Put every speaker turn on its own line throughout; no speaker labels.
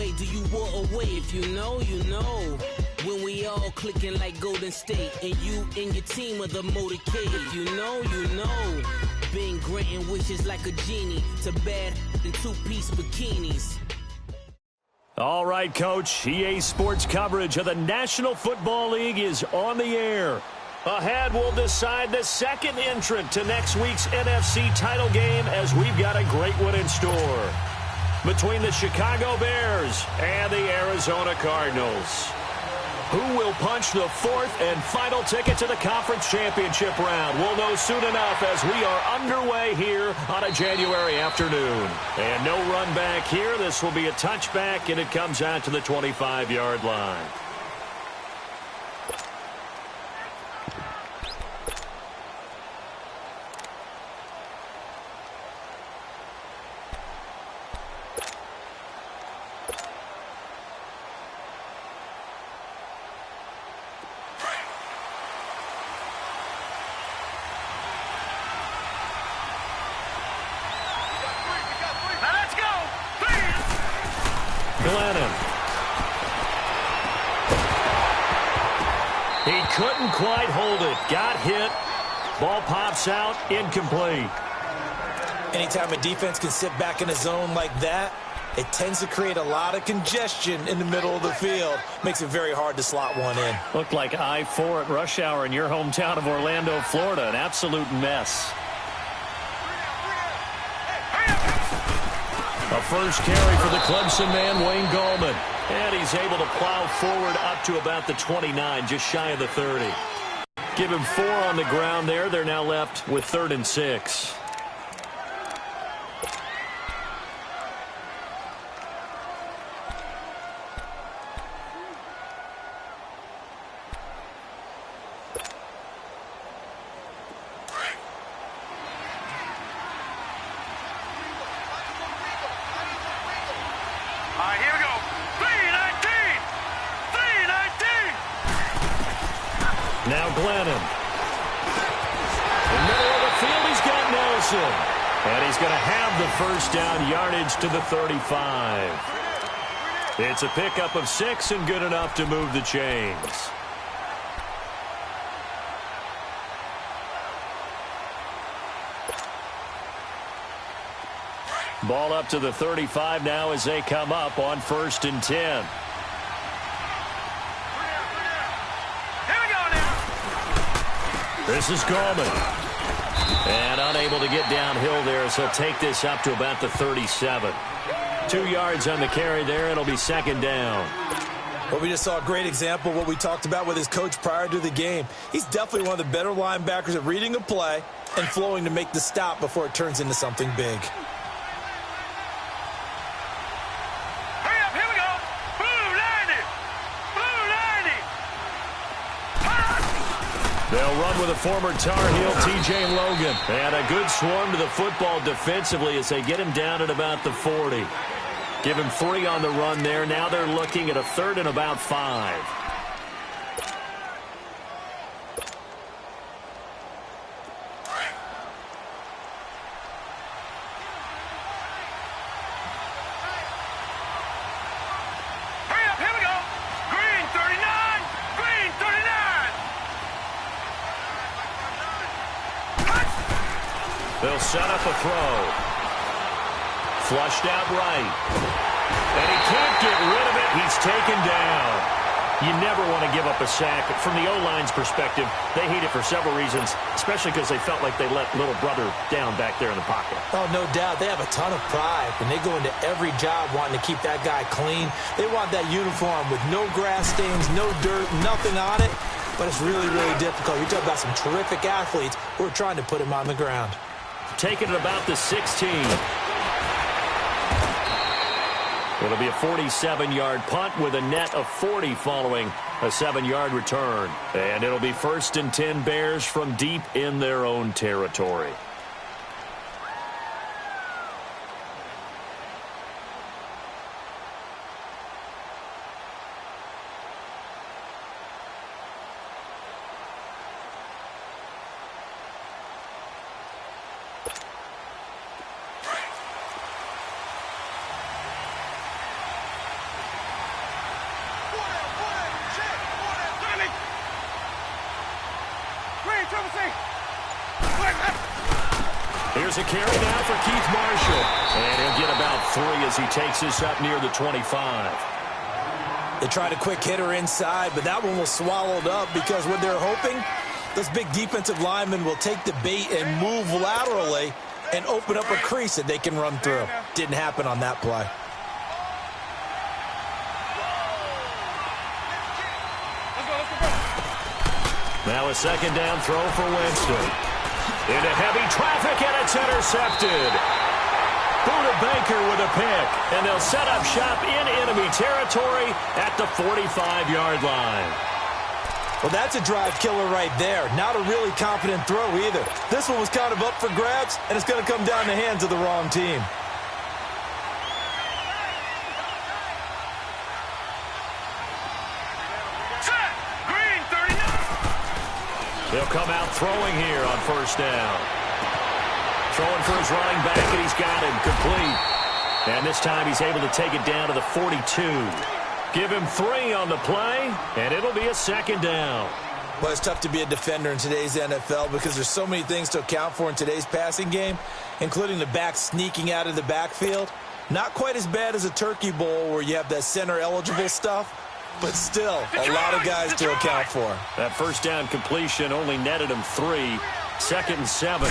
away. Do you walk away? If you know, you know. When we all clicking like Golden State, and you and your team are the motorcade. If you know, you know. Been granting wishes like a genie to bad in two-piece bikinis.
All right, Coach. EA Sports coverage of the National Football League is on the air. Ahead, we'll decide the second entrant to next week's NFC title game as we've got a great one in store between the Chicago Bears and the Arizona Cardinals. Who will punch the fourth and final ticket to the conference championship round? We'll know soon enough as we are underway here on a January afternoon. And no run back here. This will be a touchback, and it comes out to the 25-yard line. He couldn't quite hold it. Got hit. Ball pops out. Incomplete.
Anytime a defense can sit back in a zone like that, it tends to create a lot of congestion in the middle of the field. Makes it very hard to slot one in.
Looked like I-4 at rush hour in your hometown of Orlando, Florida. An absolute mess. A first carry for the Clemson man, Wayne Gallman. And he's able to plow forward up to about the 29, just shy of the 30. Give him 4 on the ground there. They're now left with 3rd and 6. Now Glennon. In the middle of the field, he's got Nelson. And he's going to have the first down yardage to the 35. It's a pickup of 6 and good enough to move the chains. Ball up to the 35 now as they come up on 1st and 10. This is Gallman. And unable to get downhill there as he'll take this up to about the 37. 2 yards on the carry there. It'll be 2nd down.
Well, we just saw a great example of what we talked about with his coach prior to the game. He's definitely one of the better linebackers at reading a play and flowing to make the stop before it turns into something big.
They'll run with a former Tar Heel, T.J. Logan. And a good swarm to the football defensively as they get him down at about the 40. Give him 3 on the run there. Now they're looking at a 3rd and about 5. They'll set up a throw. Flushed out right. And he can't get rid of it. He's taken down. You never want to give up a sack. From the O-line's perspective, they hate it for several reasons, especially because they felt like they let little brother down back there in the pocket.
Oh, no doubt. They have a ton of pride. When they go into every job wanting to keep that guy clean, they want that uniform with no grass stains, no dirt, nothing on it. But it's really, really difficult. You're talking about some terrific athletes who are trying to put him on the ground.
Taking it about the 16. It'll be a 47-yard punt with a net of 40 following a 7-yard return. And it'll be 1st and 10 Bears from deep in their own territory. Here's a carry now for Keith Marshall. And he'll get about 3 as he takes this up near the 25.
They tried a quick hitter inside, but that one was swallowed up because what they're hoping, those big defensive linemen will take the bait and move laterally and open up a crease that they can run through. Didn't happen on that play.
Now a second down throw for Winston. Into heavy traffic, and it's intercepted. Buda Baker with a pick, and they'll set up shop in enemy territory at the 45-yard line.
Well, that's a drive killer right there. Not a really confident throw either. This one was kind of up for grabs, and it's going to come down the hands of the wrong team.
They'll come out throwing here on first down. Throwing for his running back, and he's got him complete. And this time he's able to take it down to the 42. Give him 3 on the play, and it'll be a second down.
Well, it's tough to be a defender in today's NFL because there's so many things to account for in today's passing game, including the back sneaking out of the backfield. Not quite as bad as a turkey bowl where you have that center-eligible stuff, but still a lot of guys to account for.
That first down completion only netted him 3. 2nd and 7.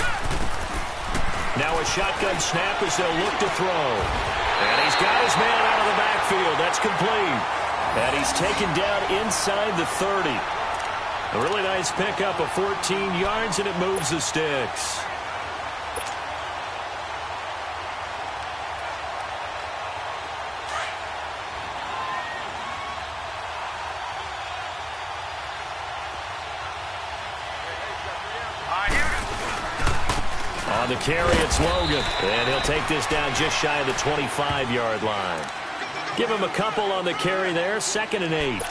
Now a shotgun snap as they'll look to throw. And he's got his man out of the backfield. That's complete. And he's taken down inside the 30. A really nice pickup of 14 yards, and it moves the sticks. On the carry, it's Logan. And he'll take this down just shy of the 25-yard line. Give him a couple on the carry there. 2nd and 8.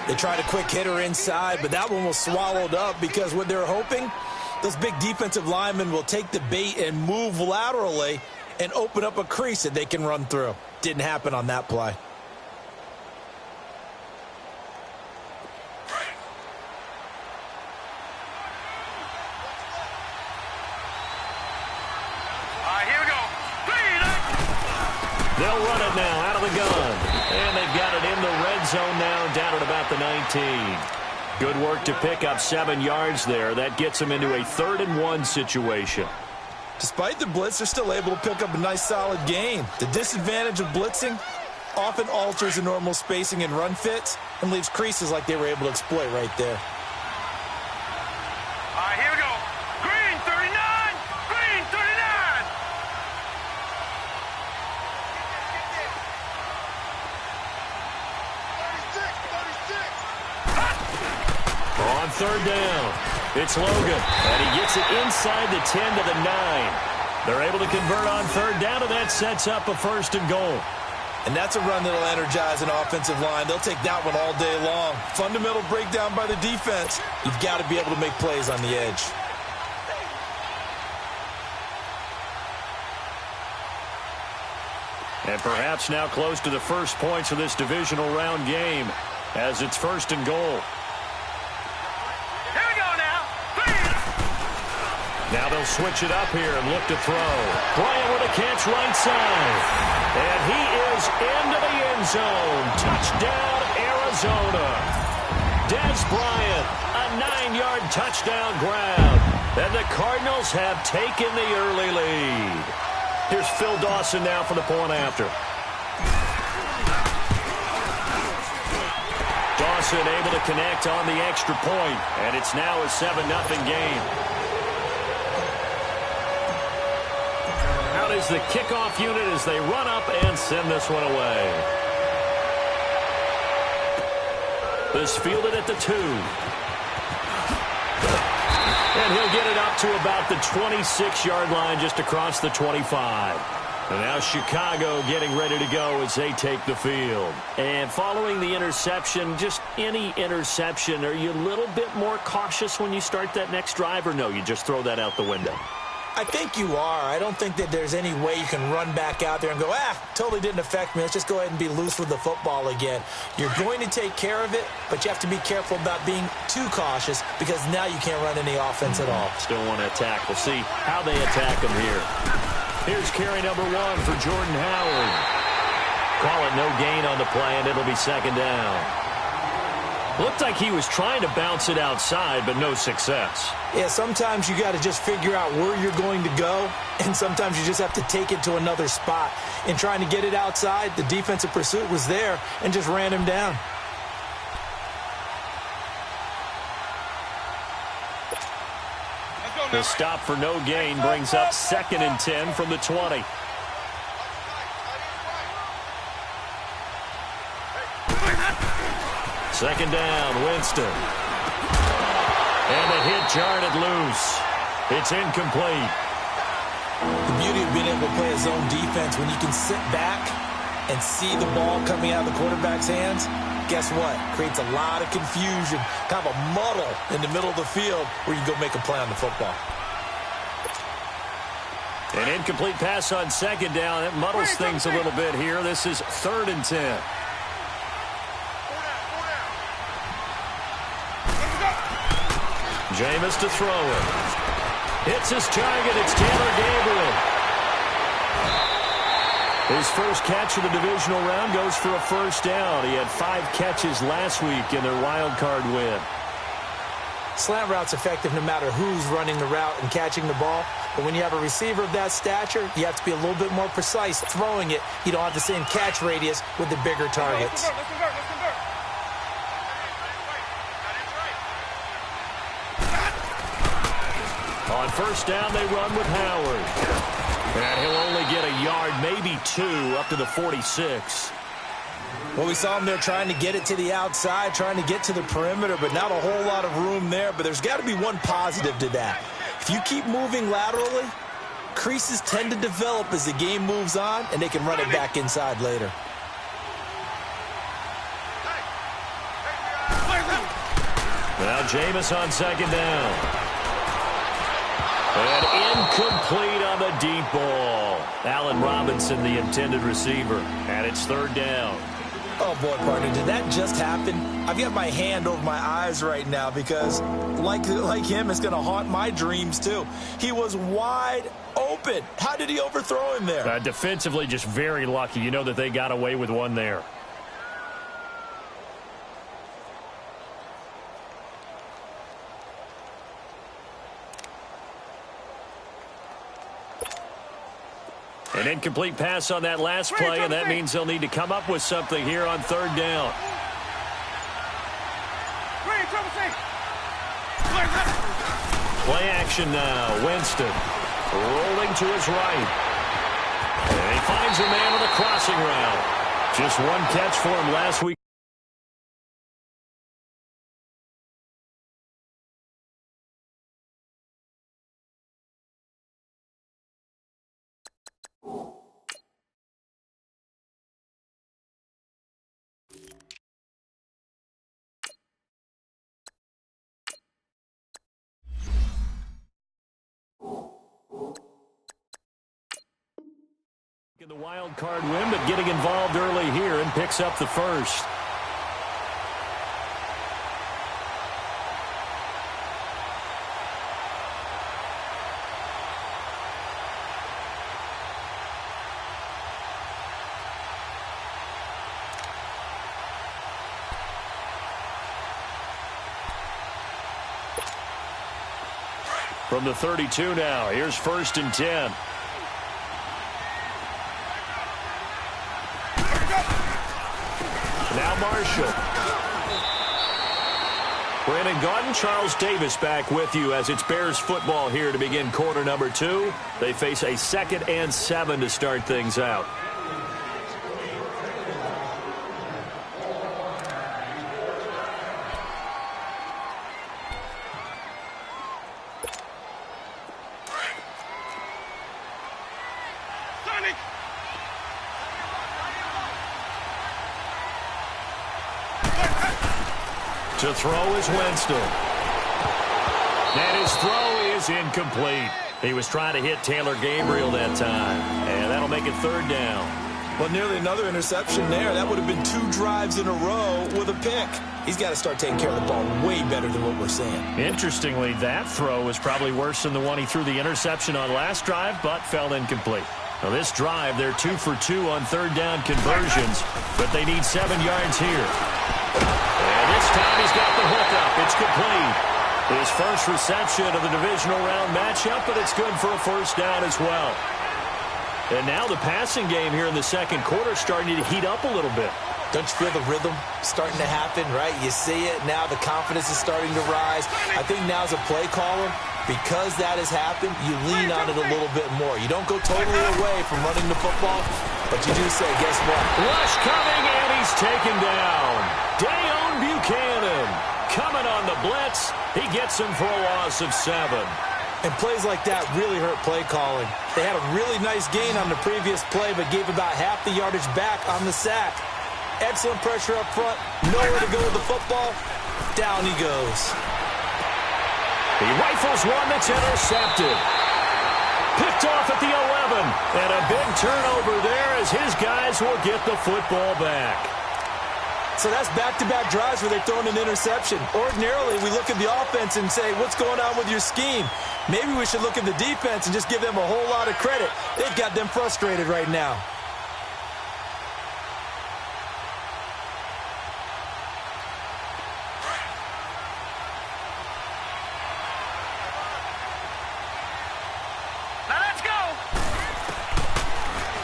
They tried a quick hitter inside, but that one was swallowed up because what they're hoping, those big defensive linemen will take the bait and move laterally and open up a crease that they can run through. Didn't happen on that play.
They'll run it now out of the gun. And they've got it in the red zone now, down at about the 19. Good work to pick up 7 yards there. That gets them into a 3rd and 1 situation.
Despite the blitz, they're still able to pick up a nice solid gain. The disadvantage of blitzing often alters the normal spacing and run fits and leaves creases like they were able to exploit right there.
Here we go. Green 39. Green 39.
On 3rd down, it's Logan, and he gets it inside the 10 to the 9. They're able to convert on 3rd down, and that sets up a 1st and goal.
And that's a run that'll energize an offensive line. They'll take that one all day long. Fundamental breakdown by the defense. You've got to be able to make plays on the edge.
And perhaps now close to the first points of this divisional round game as it's 1st and goal.
Here we go now.
Now they'll switch it up here and look to throw. Bryant with a catch right side. And he is into the end zone. Touchdown, Arizona. Des Bryant, a 9-yard touchdown grab. And the Cardinals have taken the early lead. Here's Phil Dawson now for the point after. Dawson able to connect on the extra point, and it's now a 7-0 game. Out is the kickoff unit as they run up and send this one away. This fielded at the 2. And he'll get it up to about the 26-yard line just across the 25. And now Chicago getting ready to go as they take the field. And following the interception, just any interception, are you a little bit more cautious when you start that next drive, or no, you just throw that out the window?
I think you are. I don't think that there's any way you can run back out there and go, totally didn't affect me. Let's just go ahead and be loose with the football again. You're going to take care of it, but you have to be careful about being too cautious because now you can't run any offense at all.
Still want to attack. We'll see how they attack him here. Here's carry number 1 for Jordan Howard. Call it no gain on the play, and it'll be second down. Looked like he was trying to bounce it outside, but no success.
Yeah, sometimes you got to just figure out where you're going to go, and sometimes you just have to take it to another spot. In trying to get it outside, the defensive pursuit was there and just ran him down.
The stop for no gain brings up 2nd and 10 from the 20. Second down, Winston. And the hit jarred it loose. It's incomplete.
The beauty of being able to play a zone defense when you can sit back and see the ball coming out of the quarterback's hands, guess what? Creates a lot of confusion, kind of a muddle in the middle of the field where you go make a play on the football.
An incomplete pass on second down. It muddles things a little bit here. This is 3rd and 10. Jameis to throw it. Hits his target. It's Taylor Gabriel. His first catch of the divisional round goes for a first down. He had 5 catches last week in their wild card win.
Slant route's effective no matter who's running the route and catching the ball. But when you have a receiver of that stature, you have to be a little bit more precise throwing it. You don't have the same catch radius with the bigger targets.
On first down, they run with Howard. And he'll only get a yard, maybe 2, up to the 46.
Well, we saw him there trying to get it to the outside, trying to get to the perimeter, but not a whole lot of room there. But there's got to be one positive to that. If you keep moving laterally, creases tend to develop as the game moves on, and they can run it back inside later.
Now Jameis on second down. And incomplete on the deep ball. Allen Robinson, the intended receiver. And it's 3rd down.
Oh, boy, partner, did that just happen? I've got my hand over my eyes right now because, like him, it's going to haunt my dreams, too. He was wide open. How did he overthrow him there?
Defensively, just very lucky. You know that they got away with one there. An incomplete pass on that last play, and that means they'll need to come up with something here on 3rd down. Play action now. Winston rolling to his right. And he finds a man on the crossing route. Just one catch for him last week. In the wild card win, but getting involved early here and picks up the first. From the 32 now, here's 1st and 10. Now Marshall. Brandon Gaudin, Charles Davis back with you as it's Bears football here to begin quarter number 2. They face a 2nd and 7 to start things out. To throw is Winston. And his throw is incomplete. He was trying to hit Taylor Gabriel that time, and that'll make it third down.
Well, nearly another interception there. That would have been 2 drives in a row with a pick. He's got to start taking care of the ball way better than what we're seeing.
Interestingly, that throw was probably worse than the one he threw the interception on last drive, but fell incomplete. Now this drive, they're 2 for 2 on third down conversions, but they need 7 yards here. And this time he's got the hook up. It's complete. His first reception of the divisional round matchup, but it's good for a first down as well. And now the passing game here in the second quarter is starting to heat up a little bit.
Don't you feel the rhythm starting to happen, right? You see it. Now the confidence is starting to rise. I think now as a play caller, because that has happened, you lean on it a little bit more. You don't go totally away from running the football, but you do say, guess what?
Rush coming, and he's taken down. Dayon Buchanan coming on the blitz. He gets him for a loss of 7.
And plays like that really hurt play calling. They had a really nice gain on the previous play, but gave about half the yardage back on the sack. Excellent pressure up front. Nowhere to go with the football. Down he goes.
He rifles one that's intercepted. Picked off at the 11. And a big turnover there as his guys will get the football back.
So that's back-to-back drives where they've thrown an interception. Ordinarily, we look at the offense and say, what's going on with your scheme? Maybe we should look at the defense and just give them a whole lot of credit. They've got them frustrated right now.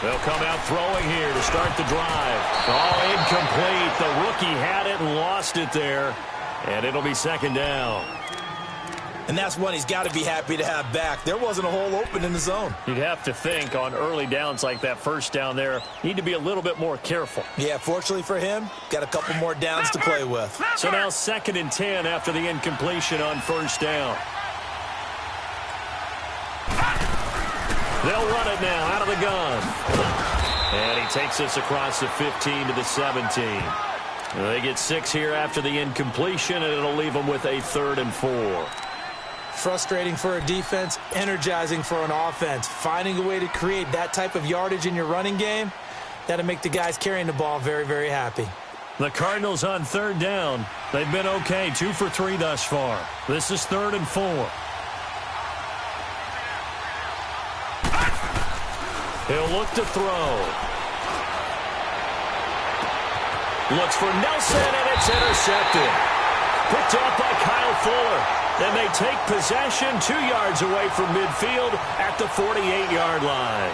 They'll come out throwing here to start the drive. Oh, incomplete. The rookie had it and lost it there. And it'll be second down.
And that's one he's got to be happy to have back. There wasn't a hole open in the zone.
You'd have to think on early downs like that first down there, need to be a little bit more careful.
Yeah, fortunately for him, got a couple more downs to play with.
So now 2nd and 10 after the incompletion on first down. They'll run it now out of the gun. And he takes us across the 15 to the 17. They get 6 here after the incompletion, and it'll leave them with a 3rd and 4.
Frustrating for a defense, energizing for an offense. Finding a way to create that type of yardage in your running game, that'll make the guys carrying the ball very, very happy.
The Cardinals on 3rd down. They've been okay, 2 for 3 thus far. This is 3rd and 4. He'll look to throw. Looks for Nelson, and it's intercepted. Picked off by Kyle Fuller. Then they take possession 2 yards away from midfield at the 48-yard line.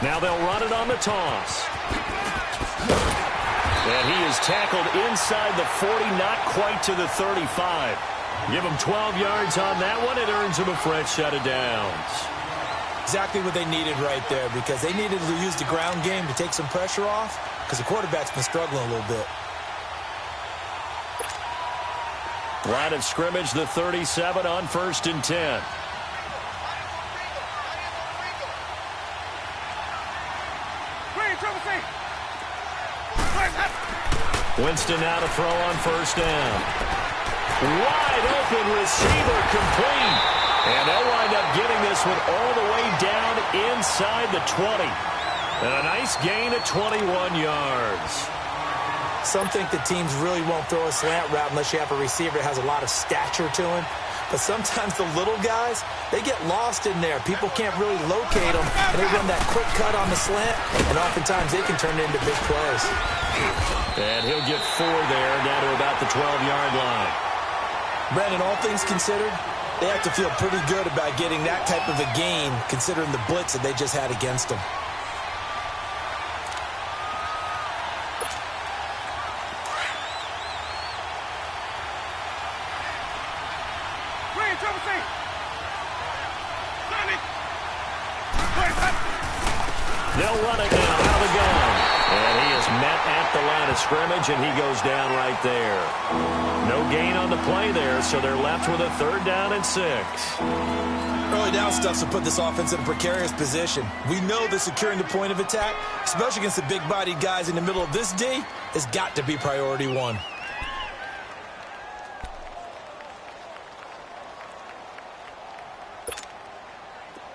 Now they'll run it on the toss. And he is tackled inside the 40, not quite to the 35. Give him 12 yards on that one. It earns him a fresh set of downs.
Exactly what they needed right there, because they needed to use the ground game to take some pressure off, because the quarterback's been struggling a little bit.
Line of scrimmage, the 37 on 1st and 10. Winston now to throw on 1st down. Wide open receiver, complete. And they'll wind up getting this one all the way down inside the 20. And a nice gain of 21 yards.
Some think that teams really won't throw a slant route unless you have a receiver that has a lot of stature to him. But sometimes the little guys, they get lost in there. People can't really locate them, and they run that quick cut on the slant, and oftentimes they can turn it into big plays.
And he'll get 4 there, down to about the 12-yard line.
Brandon, all things considered, they have to feel pretty good about getting that type of a gain, considering the blitz that they just had against them.
They'll run it now out of the gun. And he is met at the line of scrimmage, and he goes down right there. No gain on the play there, so they're left with a 3rd down and 6.
Early down stuff's to put this offense in a precarious position. We know that securing the point of attack, especially against the big-bodied guys in the middle of this D, has got to be priority 1.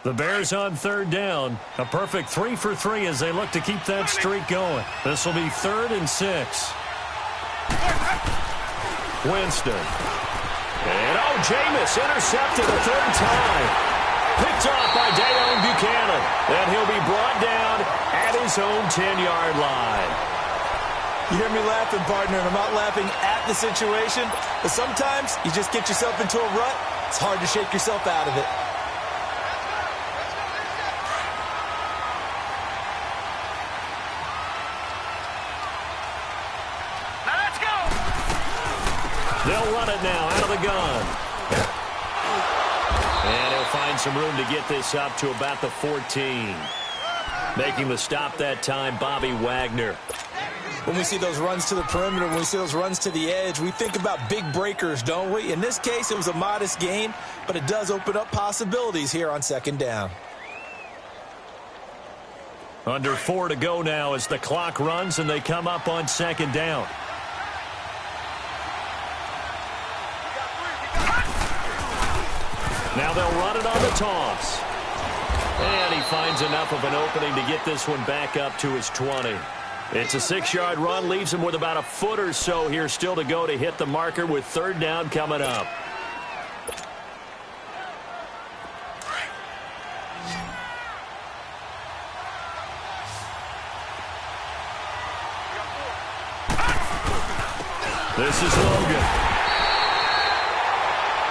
The Bears on 3rd down. A perfect 3 for 3 as they look to keep that streak going. This will be 3rd and 6. Winston. And Jameis intercepted a 3rd time. Picked off by Dayon Buchanan. And he'll be brought down at his own 10-yard line.
You hear me laughing, partner, and I'm not laughing at the situation. But sometimes you just get yourself into a rut. It's hard to shake yourself out of it.
They'll run it now out of the gun. And he'll find some room to get this up to about the 14. Making the stop that time, Bobby Wagner.
When we see those runs to the perimeter, when we see those runs to the edge, we think about big breakers, don't we? In this case, it was a modest gain, but it does open up possibilities here on 2nd down.
Under 4 to go now as the clock runs and they come up on 2nd down. Now they'll run it on the toss. And he finds enough of an opening to get this one back up to his 20. It's a 6-yard run, leaves him with about a foot or so here still to go to hit the marker with 3rd down coming up. This is Logan.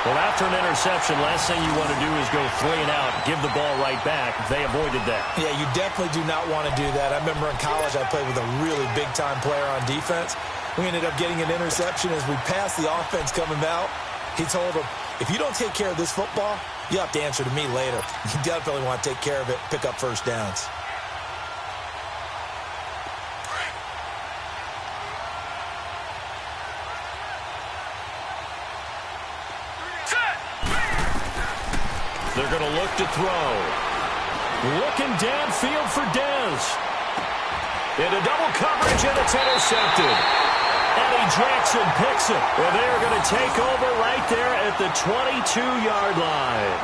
Well, after an interception, last thing you want to do is go 3 and out, give the ball right back. They avoided that.
Yeah, you definitely do not want to do that. I remember in college I played with a really big-time player on defense. We ended up getting an interception as we passed the offense coming out. He told him, if you don't take care of this football, you have to answer to me later. You definitely want to take care of it, pick up 1st downs.
They're going to look to throw. Looking downfield for Dez. Into double coverage, and it's intercepted. Eddie Jackson picks it. And they are going to take over right there at the 22-yard line.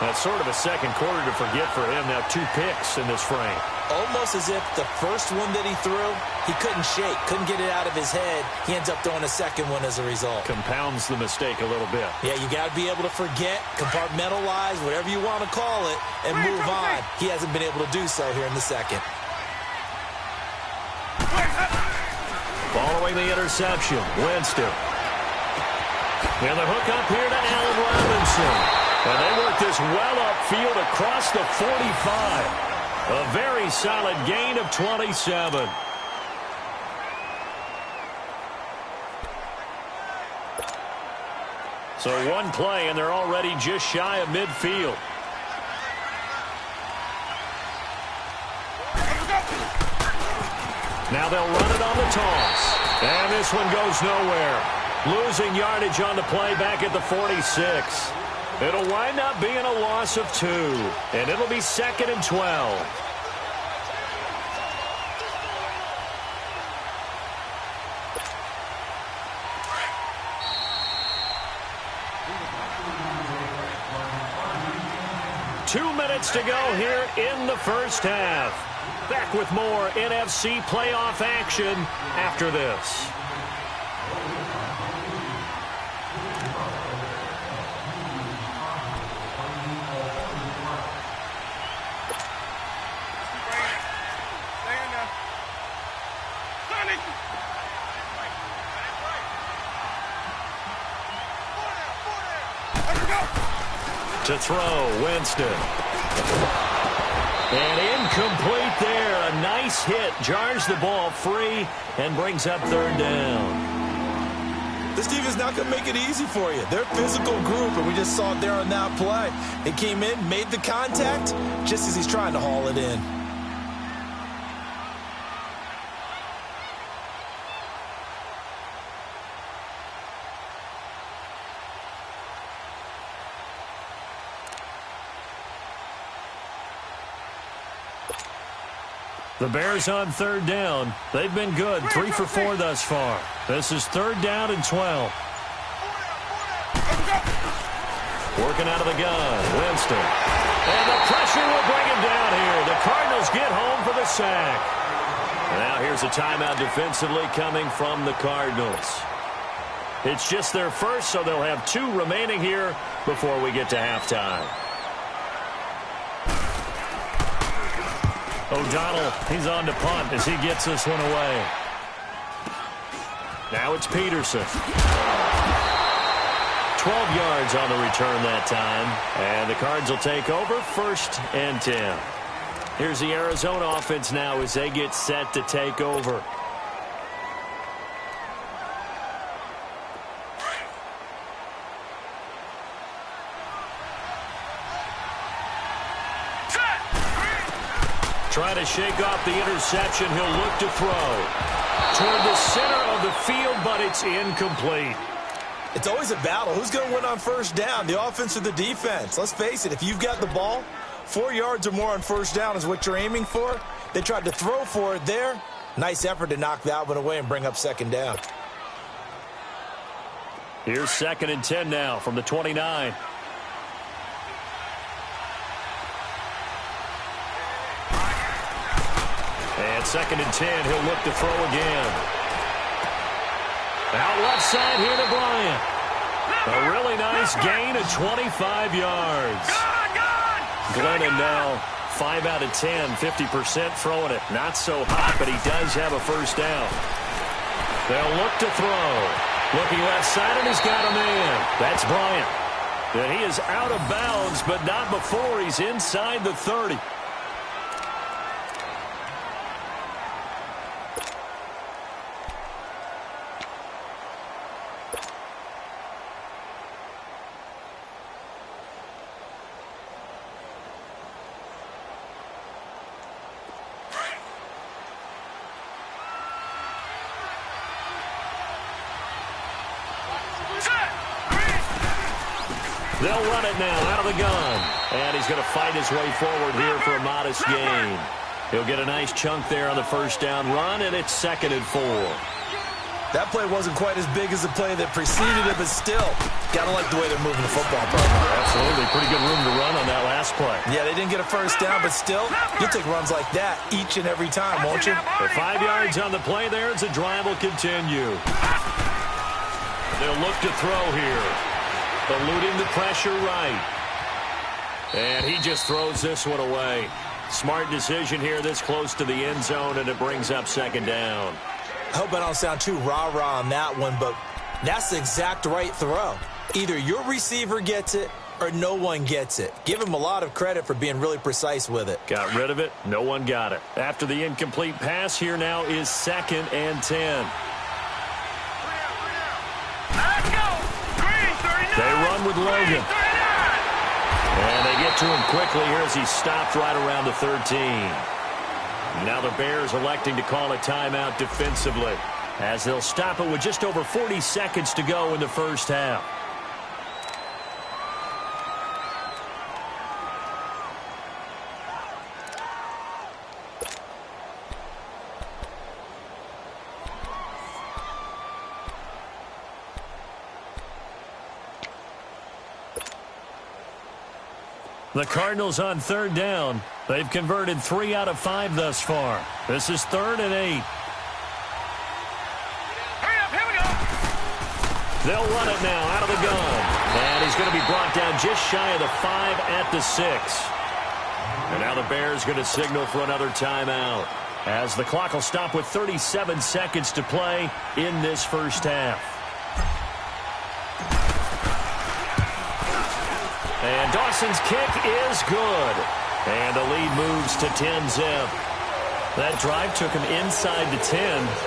That's sort of a second quarter to forget for him. Now 2 picks in this frame.
Almost as if the first one that he threw, he couldn't shake, couldn't get it out of his head. He ends up throwing a second one as a result.
Compounds the mistake a little bit.
Yeah, you got to be able to forget, compartmentalize, whatever you want to call it, and move on. He hasn't been able to do so here in the second.
Following the interception, Winston. And the hook up here to Allen Robinson. And they work this well upfield across the 45. A very solid gain of 27. So 1 play, and they're already just shy of midfield. Now they'll run it on the toss. And this one goes nowhere. Losing yardage on the play back at the 46. It'll wind up being a loss of 2. And it'll be 2nd and 12. Two minutes to go here in the first half. Back with more NFC playoff action after this. To throw, Winston. And incomplete there. A nice hit. Jars the ball free and brings up 3rd down.
This team is not going to make it easy for you. They're a physical group, and we just saw it there on that play. They came in, made the contact, just as he's trying to haul it in.
The Bears on third down. They've been good, 3 for 4 thus far. This is 3rd down and 12. Working out of the gun, Winston. And the pressure will bring him down here. The Cardinals get home for the sack. And now here's a timeout defensively coming from the Cardinals. It's just their first, so they'll have 2 remaining here before we get to halftime. O'Donnell, he's on to punt as he gets this one away. Now it's Peterson. 12 yards on the return that time. And the Cards will take over, 1st and 10. Here's the Arizona offense now as they get set to take over. Trying to shake off the interception. He'll look to throw toward the center of the field, but it's incomplete.
It's always a battle. Who's going to win on 1st down, the offense or the defense? Let's face it, if you've got the ball, 4 yards or more on 1st down is what you're aiming for. They tried to throw for it there. Nice effort to knock that one away and bring up 2nd down.
Here's 2nd and 10 now from the 29. And 2nd and 10, he'll look to throw again. Out left side here to Bryant. A really nice gain of 25 yards. Glennon now 5 out of 10, 50% throwing it. Not so hot, but he does have a 1st down. They'll look to throw. Looking left side, and he's got a man. That's Bryant. And he is out of bounds, but not before he's inside the 30. They'll run it now out of the gun. And he's going to fight his way forward here for a modest gain. He'll get a nice chunk there on the 1st down run, and it's 2nd and 4.
That play wasn't quite as big as the play that preceded it, but still, got to like the way they're moving the football program.
Absolutely. Pretty good room to run on that last play.
Yeah, they didn't get a 1st down, but still, you'll take runs like that each and every time, won't you?
The 5 yards on the play there as the drive will continue. They'll look to throw here. Eluding the pressure right. And he just throws this one away. Smart decision here this close to the end zone, and it brings up 2nd down.
I hope I don't sound too rah-rah on that one, but that's the exact right throw. Either your receiver gets it or no one gets it. Give him a lot of credit for being really precise with it.
Got rid of it. No one got it. After the incomplete pass, here now is 2nd and 10. They run with Logan. And they get to him quickly here as he's stopped right around the 13. Now the Bears electing to call a timeout defensively, as they'll stop it with just over 40 seconds to go in the 1st half. The Cardinals on 3rd down. They've converted 3 out of 5 thus far. This is 3rd and 8.
Hurry up, here we go.
They'll run it now out of the gun. And he's going to be brought down just shy of the 5 at the 6. And now the Bears going to signal for another timeout, as the clock will stop with 37 seconds to play in this 1st half. And Dawson's kick is good. And the lead moves to 10-zip. That drive took him inside the 10.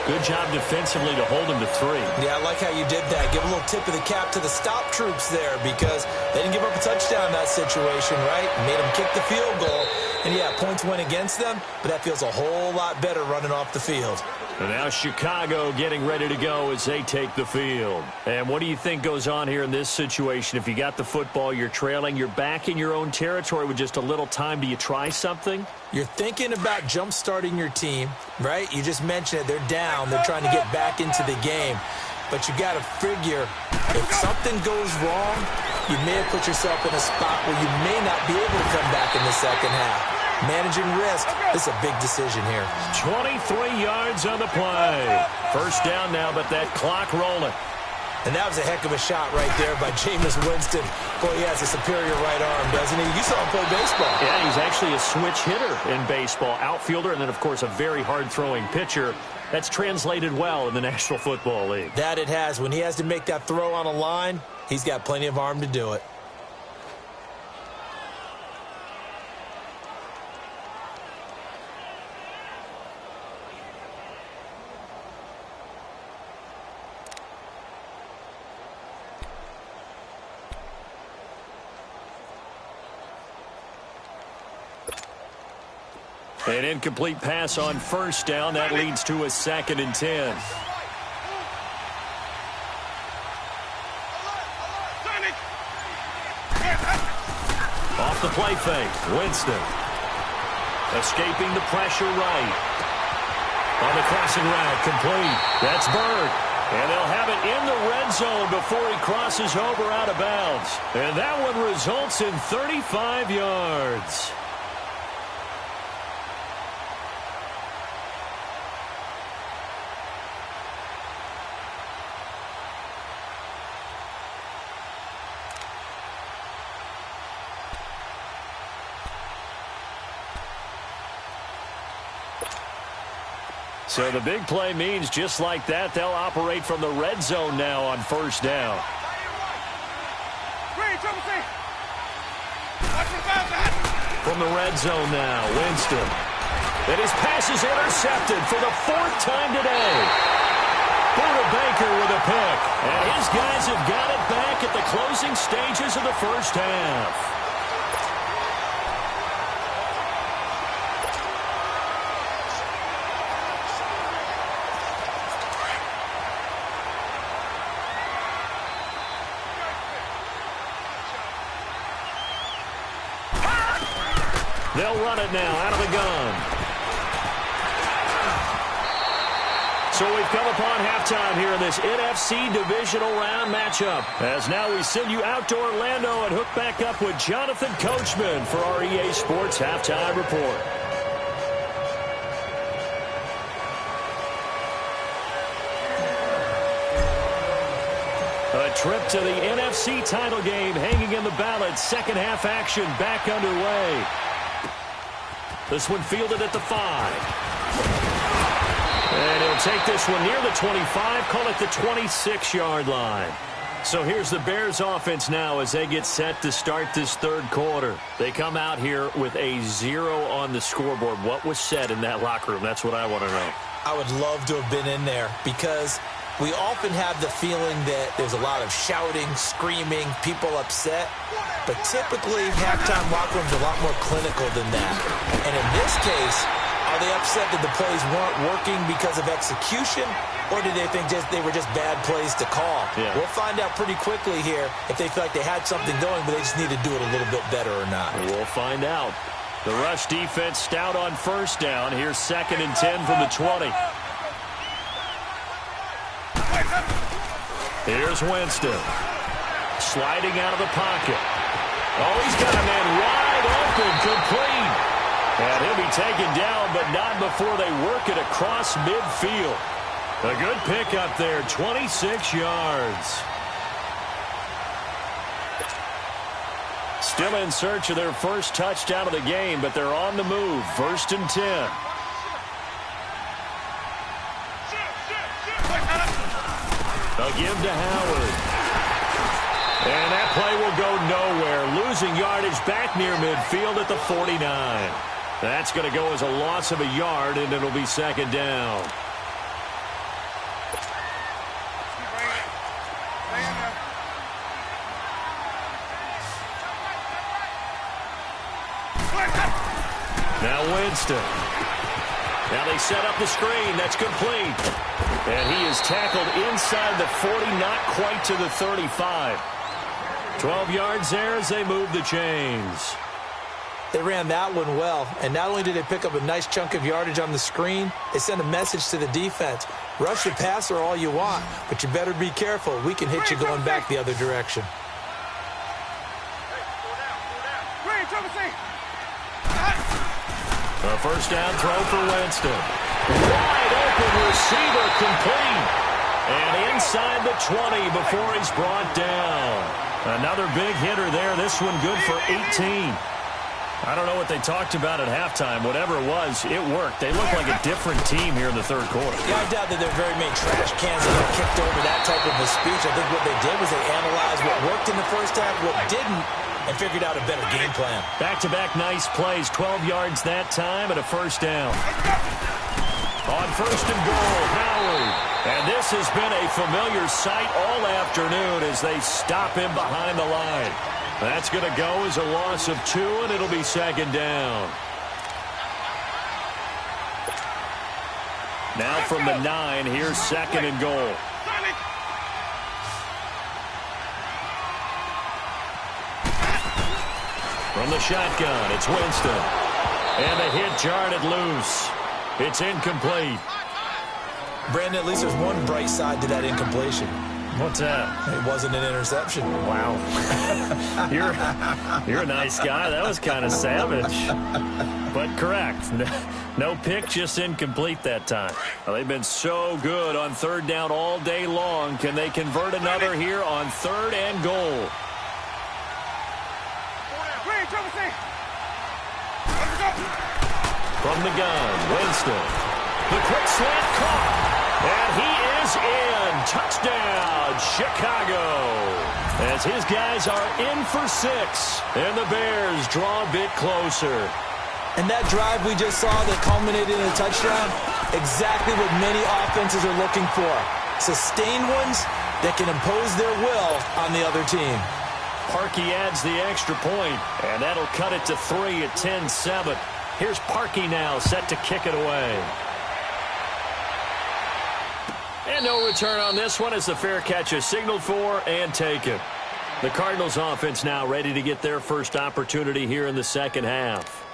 Good job defensively to hold him to 3.
Yeah, I like how you did that. Give a little tip of the cap to the stop troops there, because they didn't give up a touchdown in that situation, right? Made them kick the field goal. And, yeah, points went against them, but that feels a whole lot better running off the field.
And now Chicago getting ready to go as they take the field. And what do you think goes on here in this situation? If you got the football, you're trailing, you're back in your own territory with just a little time. Do you try something?
You're thinking about jump-starting your team, right? You just mentioned it. They're down. They're trying to get back into the game. But you got to figure if something goes wrong, you may have put yourself in a spot where you may not be able to come back in the second half. Managing risk, this is a big decision here.
23 yards on the play. First down now, but that clock rolling.
And that was a heck of a shot right there by Jameis Winston. Boy, he has a superior right arm, doesn't he? You saw him play baseball.
Yeah, he's actually a switch hitter in baseball. Outfielder, and then, of course, a very hard-throwing pitcher. That's translated well in the National Football League.
That it has. When he has to make that throw on a line, he's got plenty of arm to do it.
An incomplete pass on first down. That leads to a 2nd and 10. Off the play fake. Winston. Escaping the pressure right. On the crossing route, complete. That's Bird. And they'll have it in the red zone before he crosses over out of bounds. And that one results in 35 yards. So the big play means just like that, they'll operate from the red zone now on first down. From the red zone now, Winston. And his pass is intercepted for the 4th time today. Buda Baker with a pick. And his guys have got it back at the closing stages of the first half. They'll run it now out of the gun. So we've come upon halftime here in this NFC divisional round matchup. As now we send you out to Orlando and hook back up with Jonathan Coachman for our EA Sports Halftime Report. A trip to the NFC title game hanging in the balance. Second half action back underway. This one fielded at the 5. And he'll take this one near the 25, call it the 26-yard line. So here's the Bears offense now as they get set to start this third quarter. They come out here with a 0 on the scoreboard. What was said in that locker room? That's what I want to know.
I would love to have been in there because we often have the feeling that there's a lot of shouting, screaming, people upset. But typically, halftime locker rooms are a lot more clinical than that. And in this case, are they upset that the plays weren't working because of execution, or did they think they were just bad plays to call?
Yeah.
We'll find out pretty quickly here if they feel like they had something going, but they just need to do it a little bit better or not.
We'll find out. The rush defense stout on first down. Here's 2nd and 10 from the 20. Here's Winston. Sliding out of the pocket. Oh, he's got a man wide open, complete. And he'll be taken down, but not before they work it across midfield. A good pickup there, 26 yards. Still in search of their first touchdown of the game, but they're on the move. 1st and 10. They'll give to Howard. And that play will go nowhere. Losing yardage back near midfield at the 49. That's going to go as a loss of a yard, and it'll be 2nd down. Now Winston. Now they set up the screen. That's complete. And he is tackled inside the 40, not quite to the 35. 12 yards there as they move the chains.
They ran that one well, and not only did they pick up a nice chunk of yardage on the screen, they sent a message to the defense. Rush the passer all you want, but you better be careful. We can hit you going back the other direction.
A first down throw for Winston. Wide open receiver complete. And inside the 20 before he's brought down. Another big hitter there. This one good for 18. I don't know what they talked about at halftime. Whatever it was, it worked. They look like a different team here in the third quarter.
Yeah, I doubt that there are very many trash cans that got kicked over that type of a speech. I think what they did was they analyzed what worked in the first half, what didn't, and figured out a better game plan.
Back-to-back nice plays, 12 yards that time and a first down. On first and goal, Howard. And this has been a familiar sight all afternoon as they stop him behind the line. That's going to go as a loss of 2, and it'll be second down. Now from the 9, here's second and goal. From the shotgun, it's Winston. And the hit jarred it loose. It's incomplete.
Brandon, at least there's one bright side to that incompletion.
What's that?
It wasn't an interception.
Wow. You're a nice guy. That was kind of savage. But correct. No pick, just incomplete that time. Well, they've been so good on third down all day long. Can they convert another here on third and goal? From the gun, Winston. The quick slant caught. And he is in. Touchdown, Chicago. As his guys are in for 6. And the Bears draw a bit closer.
And that drive we just saw that culminated in a touchdown, exactly what many offenses are looking for. Sustained ones that can impose their will on the other team.
Parkey adds the extra point, and that'll cut it to 3 at 10-7. Here's Parkey now set to kick it away. And no return on this one as the fair catch is signaled for and taken. The Cardinals offense now ready to get their first opportunity here in the second half.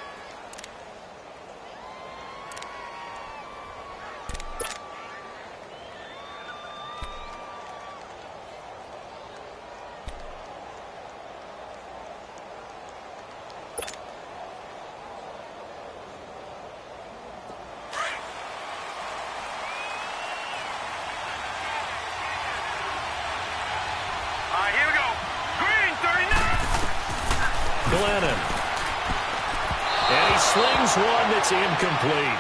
One that's incomplete.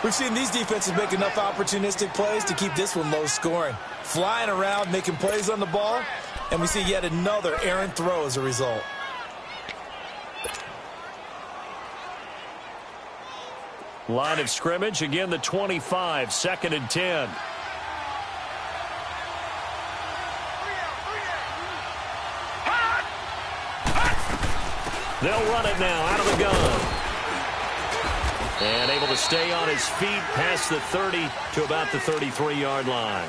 We've seen these defenses make enough opportunistic plays to keep this one low scoring. Flying around, making plays on the ball, and we see yet another errant throw as a result.
Line of scrimmage, again the 25, second and 10. They'll run it now out of the gun. And able to stay on his feet past the 30 to about the 33-yard line.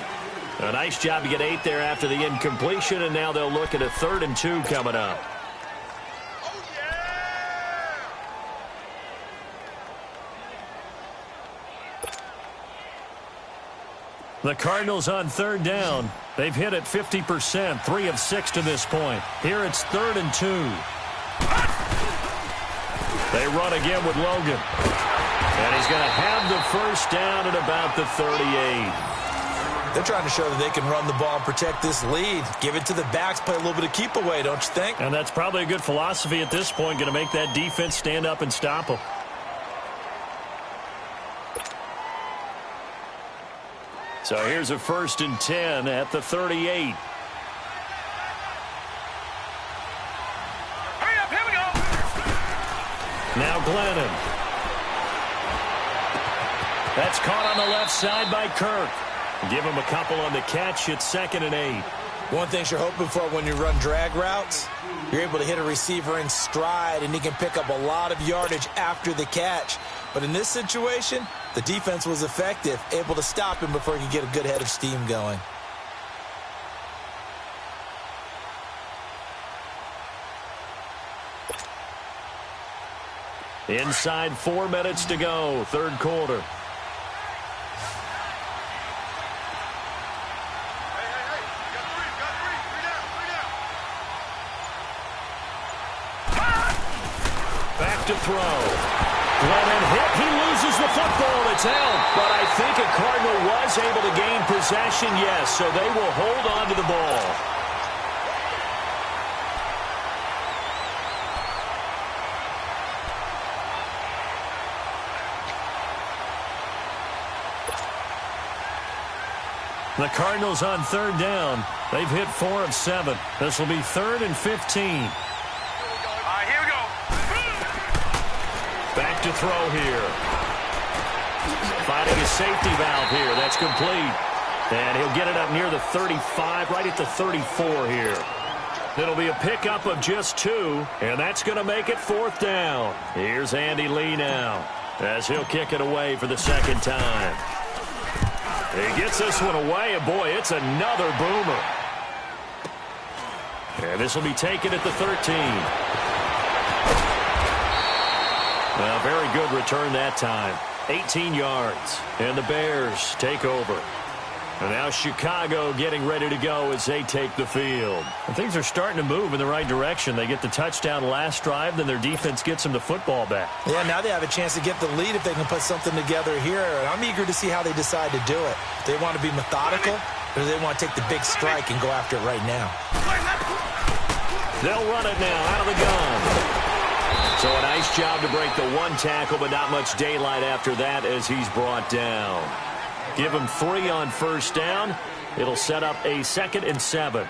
A nice job to get 8 there after the incompletion, and now they'll look at a 3rd and 2 coming up. The Cardinals on third down. They've hit it 50%, 3 of 6 to this point. Here it's 3rd and 2. They run again with Logan. And he's going to have the first down at about the 38.
They're trying to show that they can run the ball and protect this lead. Give it to the backs, play a little bit of keep away, don't you think?
And that's probably a good philosophy at this point, going to make that defense stand up and stop them. So here's a 1st and 10 at the 38.
Hurry up, here we go.
Now Glennon. That's caught on the left side by Kirk. Give him a couple on the catch. It's 2nd and 8.
One thing you're hoping for when you run drag routes, you're able to hit a receiver in stride, and he can pick up a lot of yardage after the catch. But in this situation, the defense was effective, able to stop him before he could get a good head of steam going.
Inside 4 minutes to go, third quarter. Back to throw. Glennon hit. He loses the football. It's held. But I think a Cardinal was able to gain possession, yes, so they will hold on to the ball. The Cardinals on third down. They've hit 4 of 7. This will be 3rd and 15.
All right, here we go.
Back to throw here. Finding a safety valve here. That's complete. And he'll get it up near the 35, right at the 34 here. It'll be a pickup of just 2, and that's going to make it 4th down. Here's Andy Lee now, as he'll kick it away for the second time. He gets this one away, and boy, it's another boomer. And this will be taken at the 13. Well, very good return that time. 18 yards, and the Bears take over. And now Chicago getting ready to go as they take the field. And things are starting to move in the right direction. They get the touchdown last drive, then their defense gets them the football back.
Yeah, now they have a chance to get the lead if they can put something together here. And I'm eager to see how they decide to do it. Do they want to be methodical, or do they want to take the big strike and go after it right now?
They'll run it now out of the gun. So a nice job to break the 1 tackle, but not much daylight after that as he's brought down. Give him 3 on first down. It'll set up a 2nd and 7.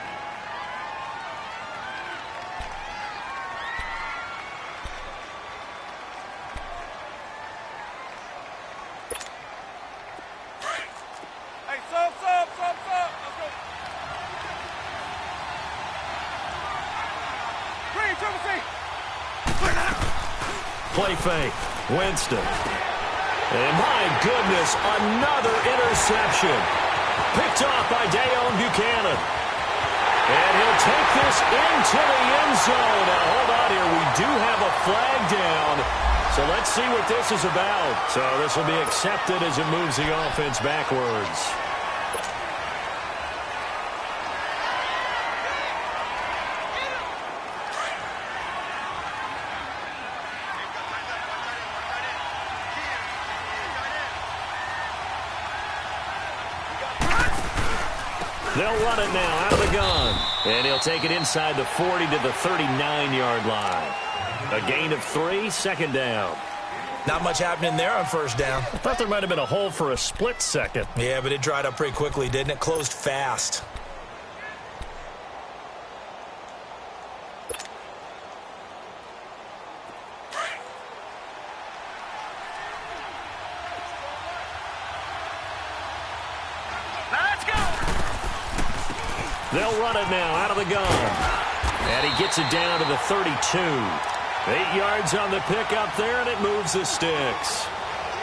Hey, sub. Let's go. Green, triple C.
Play fake. Winston. And my goodness, another interception. Picked off by Dayon Buchanan. And he'll take this into the end zone. Now, hold on here. We do have a flag down. So let's see what this is about. So this will be accepted as it moves the offense backwards. They'll run it now out of the gun. And he'll take it inside the 40 to the 39-yard line. A gain of 3, 2nd down.
Not much happening there on first down.
I thought there might have been a hole for a split second.
Yeah, but it dried up pretty quickly, didn't it? Closed fast.
They'll run it now out of the gun. And he gets it down to the 32. 8 yards on the pickup there, and it moves the sticks.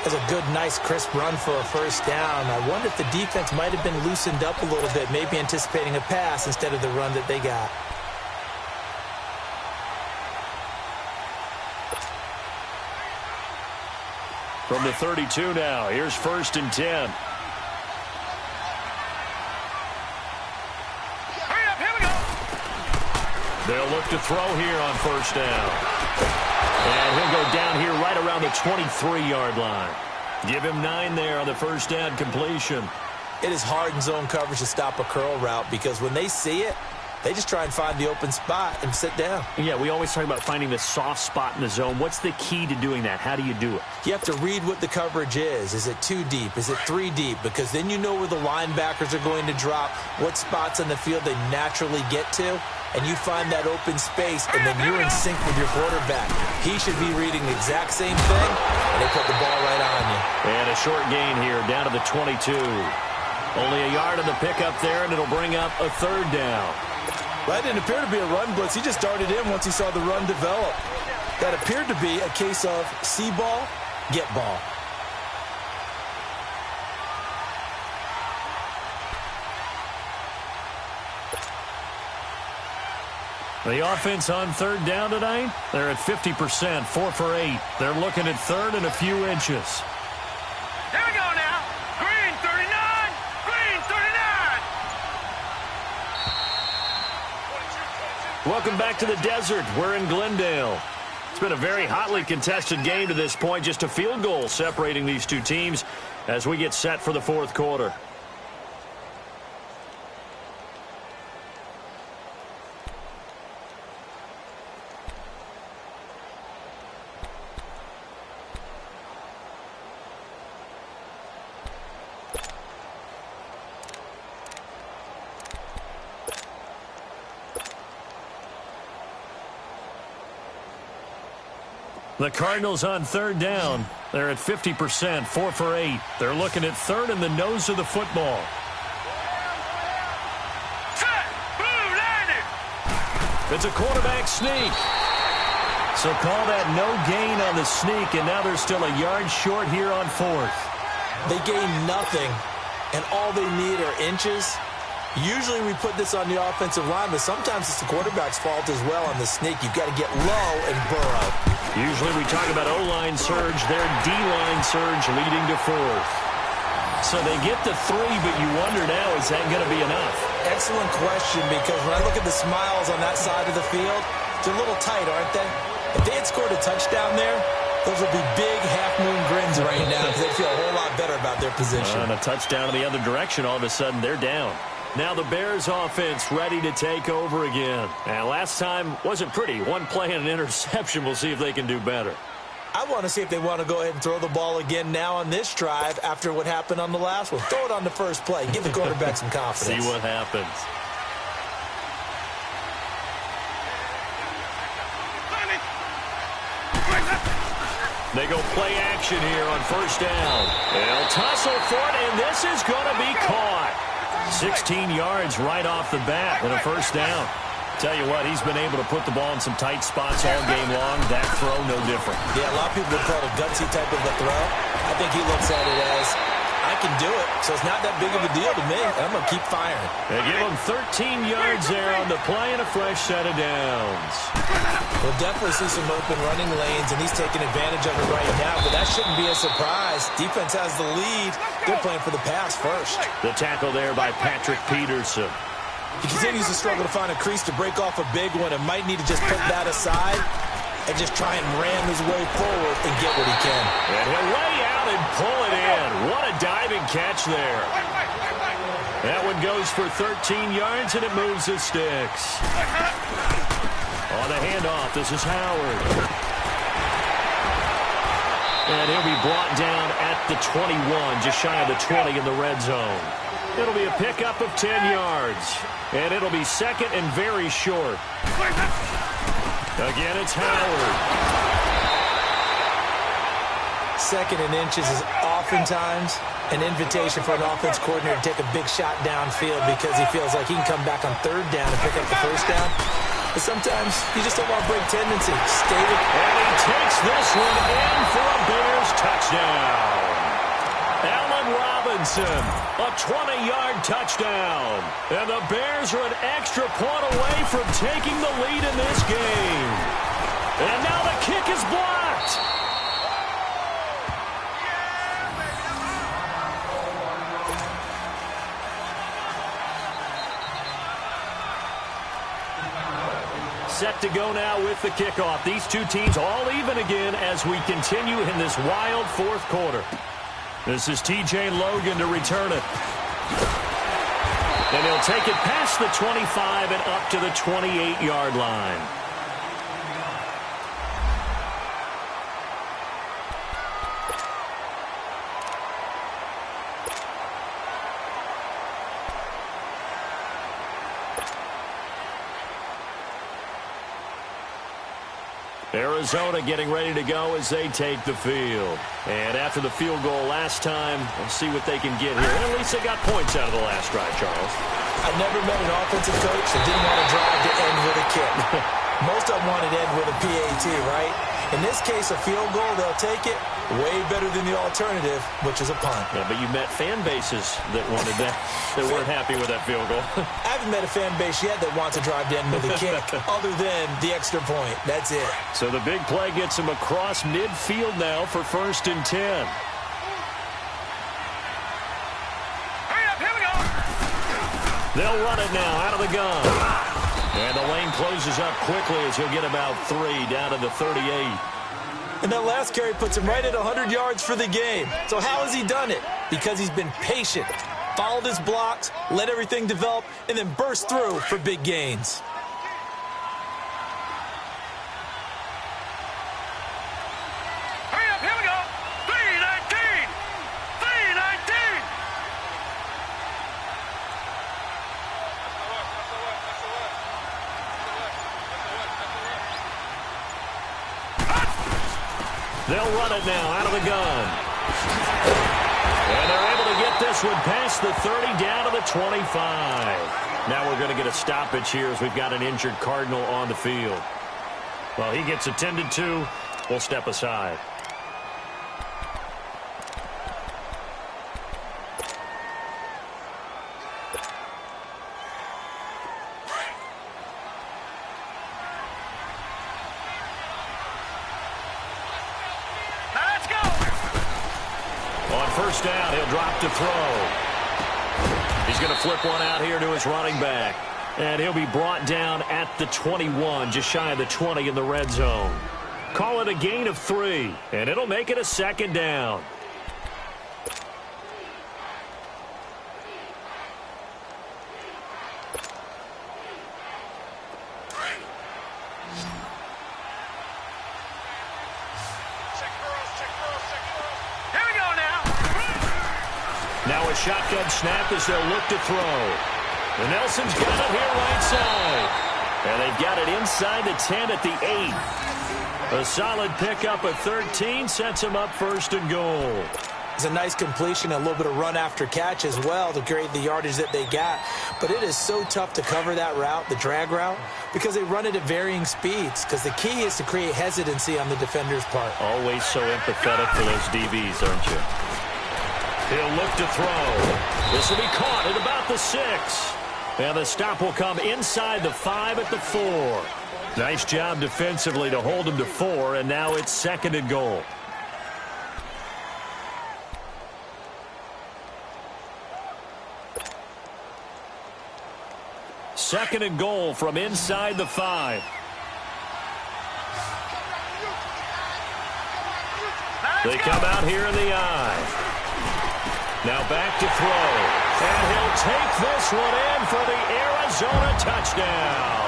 That's a good, nice, crisp run for a first down. I wonder if the defense might have been loosened up a little bit, maybe anticipating a pass instead of the run that they got.
From the 32 now, here's 1st and 10. They'll look to throw here on first down. And he'll go down here right around the 23-yard line. Give him 9 there on the first down completion.
It is hard in zone coverage to stop a curl route because when they see it, they just try and find the open spot and sit down.
Yeah, we always talk about finding the soft spot in the zone. What's the key to doing that? How do you do it?
You have to read what the coverage is. Is it 2 deep? Is it 3 deep? Because then you know where the linebackers are going to drop, what spots on the field they naturally get to, and you find that open space, and then you're in sync with your quarterback. He should be reading the exact same thing, and they put the ball right on you.
And a short gain here, down to the 22. Only a yard on the pickup there, and it'll bring up a 3rd down.
That didn't appear to be a run blitz. He just darted in once he saw the run develop. That appeared to be a case of see ball, get ball.
The offense on third down tonight, they're at 50%, 4 for 8. They're looking at third and a few inches.
Here we go now. Green 39. Green 39.
Welcome back to the desert. We're in Glendale. It's been a very hotly contested game to this point. Just a field goal separating these two teams as we get set for the fourth quarter. The Cardinals on third down. They're at 50%, 4 for 8. They're looking at third in the nose of the football.
Set. Blue landed.
It's a quarterback sneak. So call that no gain on the sneak, and now they're still a yard short here on fourth.
They gain nothing, and all they need are inches. Usually we put this on the offensive line, but sometimes it's the quarterback's fault as well on the sneak. You've got to get low and burrow.
Usually we talk about O-line surge, their D-line surge leading to fourth. So they get to 3, but you wonder now, is that going to be enough?
Excellent question, because when I look at the smiles on that side of the field, they're a little tight, aren't they? If they had scored a touchdown there, those would be big half-moon grins right now because they feel a whole lot better about their position.
And a touchdown in the other direction, all of a sudden they're down. Now the Bears offense ready to take over again. And last time wasn't pretty. One play and an interception. We'll see if they can do better.
I want to see if they want to go ahead and throw the ball again now on this drive after what happened on the last one. Throw it on the first play. Give the quarterback some confidence.
See what happens. They go play action here on first down. They'll tussle for it, and this is going to be caught. 16 yards right off the bat and a first down. Tell you what, he's been able to put the ball in some tight spots all game long. That throw, no different.
Yeah, a lot of people would call it a gutsy type of a throw. I think he looks at it as, I can do it, so it's not that big of a deal to me. I'm going to keep firing.
They give him 13 yards there on the play and a fresh set of downs.
We'll definitely see some open running lanes, and he's taking advantage of it right now, but that shouldn't be a surprise. Defense has the lead. They're playing for the pass first.
The tackle there by Patrick Peterson.
He continues to struggle to find a crease to break off a big one and might need to just put that aside and just try and ram his way forward and get what he can.
And he'll lay out and pull it in. What a diving catch there. That one goes for 13 yards, and it moves the sticks. On the handoff, this is Howard. And he'll be brought down at the 21, just shy of the 20 in the red zone. It'll be a pickup of 10 yards. And it'll be second and very short. Again, it's Howard.
Second and inches is oftentimes an invitation for an offense coordinator to take a big shot downfield because he feels like he can come back on third down and pick up the first down. But sometimes you just don't want to break tendency. Stay with it.
And he takes this one in for a Bears touchdown. Allen Robinson, a 20-yard touchdown. And the Bears are an extra point away from taking the lead in this game. And now the kick is blocked. Set to go now with the kickoff. These two teams all even again as we continue in this wild fourth quarter. This is T.J. Logan to return it. And he'll take it past the 25 and up to the 28-yard line. Arizona getting ready to go as they take the field. And after the field goal last time, we'll see what they can get here. At least they got points out of the last drive, Charles.
I've never met an offensive coach that didn't want to drive to end with a kick. Most of them wanted to end with a PAT, right? In this case, a field goal, they'll take it. Way better than the alternative, which is a punt.
Yeah, but you met fan bases that wanted that, that weren't happy with that field goal.
I haven't met a fan base yet that wants to drive down with a kick other than the extra point. That's it.
So the big play gets him across midfield now for 1st and 10.
Hurry up, here we go.
They'll run it now out of the gun. And the lane closes up quickly as he'll get about 3 down to the 38.
And that last carry puts him right at 100 yards for the game. So how has he done it? Because he's been patient, followed his blocks, let everything develop, and then burst through for big gains.
Hurry up, here we go. 319. 319.
They'll run it now out of the gun. And they're able to get this one past the 30 down to the 25. Now we're going to get a stoppage here as we've got an injured Cardinal on the field. Well, he gets attended to. We'll step aside. First down, he'll drop to throw. He's going to flip one out here to his running back. And he'll be brought down at the 21, just shy of the 20 in the red zone. Call it a gain of 3, and it'll make it a 2nd down. Now a shotgun snap as they'll look to throw. And Nelson's got it here right side. And they've got it inside the 10 at the 8. A solid pickup of 13 sets him up 1st and goal.
It's a nice completion, a little bit of run after catch as well to create the yardage that they got. But it is so tough to cover that route, the drag route, because they run it at varying speeds. Because the key is to create hesitancy on the defender's part.
Always so empathetic for those DBs, aren't you? He'll look to throw. This will be caught at about the 6. And the stop will come inside the 5 at the 4. Nice job defensively to hold him to 4, and now it's 2nd and goal. Second and goal from inside the 5. They come out here in the eye. Now back to throw. And he'll take this one in for the Arizona touchdown.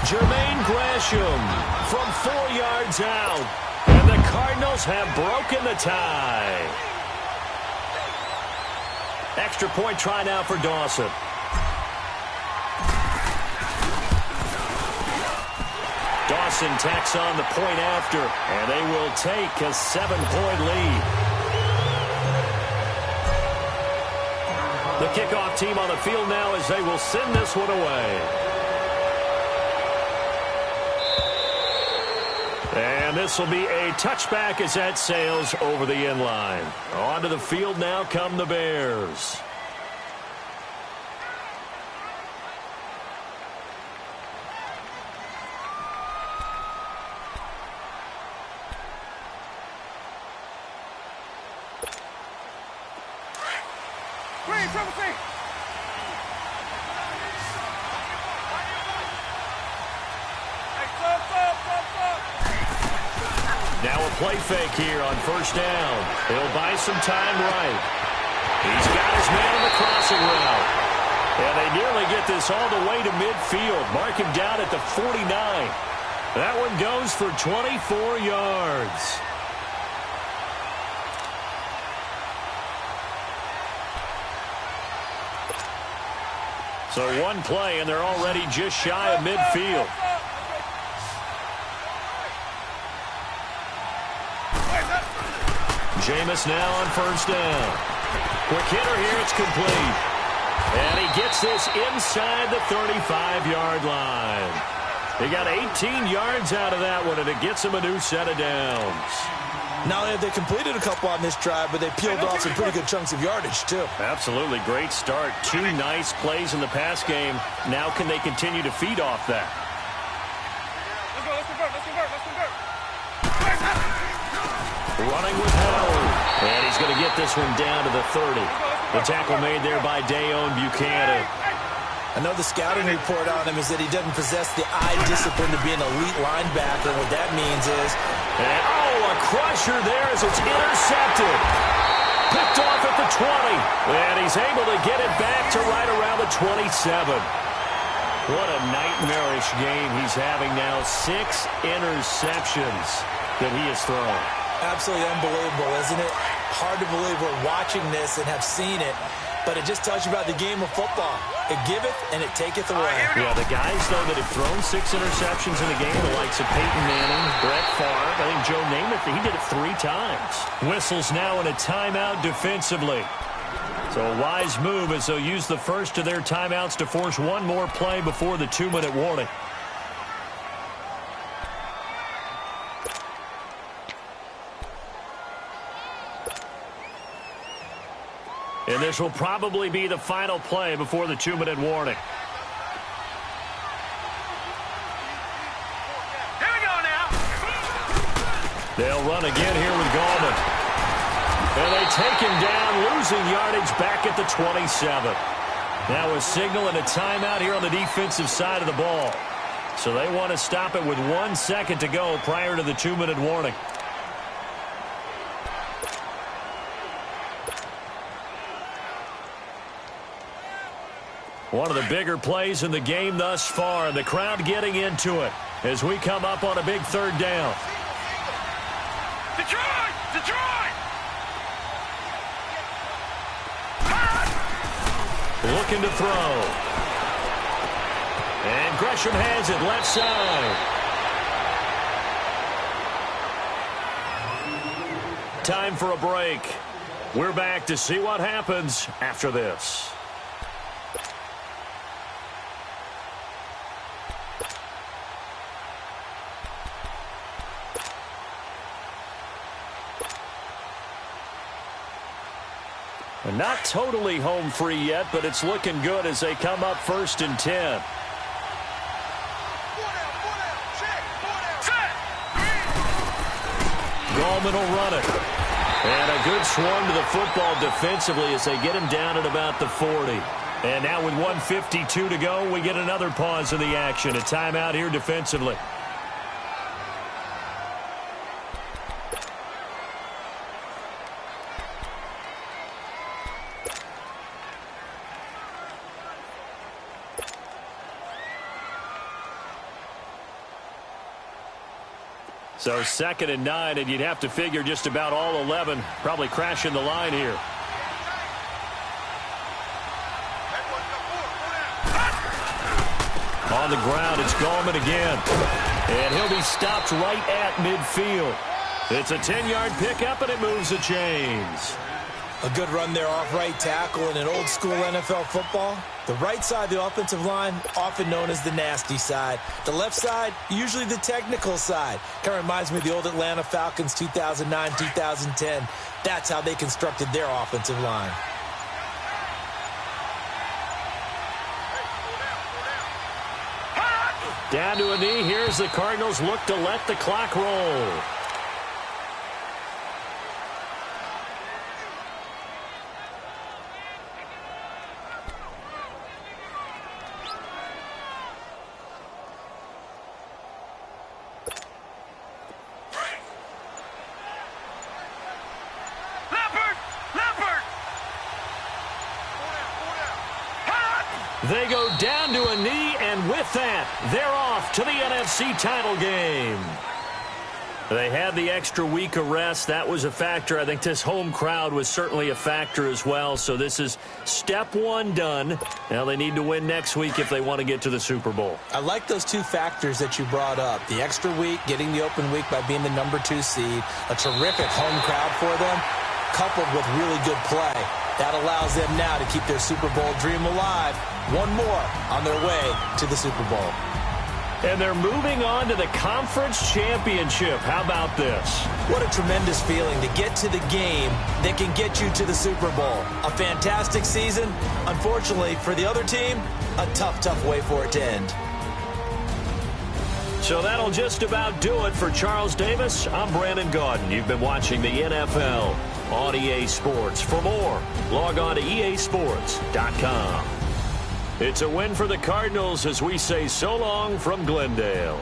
Jermaine Gresham from 4 yards out. And the Cardinals have broken the tie. Extra point try now for Dawson. Dawson tacks on the point after. And they will take a 7-point lead. The kickoff team on the field now as they will send this one away. And this will be a touchback as that sails over the end line. Onto the field now come the Bears. Now a play fake here on 1st down. He'll buy some time right. He's got his man on the crossing route. And they nearly get this all the way to midfield. Mark him down at the 49. That one goes for 24 yards. So one play, and they're already just shy of midfield. Jameis now on 1st down. Quick hitter here, it's complete. And he gets this inside the 35-yard line. He got 18 yards out of that one, and it gets him a new set of downs.
Not only have they completed a couple on this drive, but they peeled off some pretty good chunks of yardage, too.
Absolutely. Great start. 2 nice plays in the pass game. Now can they continue to feed off that?
Let's convert.
Running with Howard. And he's going to get this one down to the 30. The tackle made there by Dayon Buchanan.
I know the scouting report on him is that he doesn't possess the eye discipline to be an elite linebacker. What that means is...
And, a crusher there as it's intercepted. Picked off at the 20. And he's able to get it back to right around the 27. What a nightmarish game he's having now. 6 interceptions that he has thrown.
Absolutely unbelievable, isn't it? Hard to believe we're watching this and have seen it, but it just tells you about the game of football. It giveth and it taketh away.
Yeah, the guys, though, that have thrown 6 interceptions in a game, the likes of Peyton Manning, Brett Favre, I think Joe Namath, he did it 3 times. Whistles now in a timeout defensively. So a wise move as they'll use the first of their timeouts to force one more play before the 2-minute warning. And this will probably be the final play before the 2-minute warning.
Here we go now.
They'll run again here with Gallman. And they take him down, losing yardage back at the 27. Now a signal and a timeout here on the defensive side of the ball. So they want to stop it with 1 second to go prior to the 2-minute warning. One of the bigger plays in the game thus far, and the crowd getting into it as we come up on a big 3rd down.
Detroit!
Looking to throw. And Gresham has it left side. Time for a break. We're back to see what happens after this. And not totally home free yet, but it's looking good as they come up 1st and 10. Gallman will run it. And a good swarm to the football defensively as they get him down at about the 40. And now with 1:52 to go, we get another pause in the action. A timeout here defensively. So 2nd and 9, and you'd have to figure just about all 11 probably crashing the line here. On the ground, it's Gallman again. And he'll be stopped right at midfield. It's a 10-yard pickup, and it moves the chains.
A good run there off right tackle in an old-school NFL football. The right side of the offensive line, often known as the nasty side. The left side, usually the technical side. Kind of reminds me of the old Atlanta Falcons 2009, 2010. That's how they constructed their offensive line.
Down to a knee. Here's the Cardinals look to let the clock roll. They go down to a knee, and with that, they're off to the NFC title game. They had the extra week of rest. That was a factor. I think this home crowd was certainly a factor as well. So this is step 1 done. Now they need to win next week if they want to get to the Super Bowl.
I like those 2 factors that you brought up. The extra week, getting the open week by being the number 2 seed, a terrific home crowd for them, coupled with really good play. That allows them now to keep their Super Bowl dream alive. One more on their way to the Super Bowl.
And they're moving on to the conference championship. How about this?
What a tremendous feeling to get to the game that can get you to the Super Bowl. A fantastic season. Unfortunately, for the other team, a tough, tough way for it to end.
So that'll just about do it for Charles Davis. I'm Brandon Gaudin. You've been watching the NFL on EA Sports. For more, log on to easports.com. It's a win for the Cardinals as we say so long from Glendale.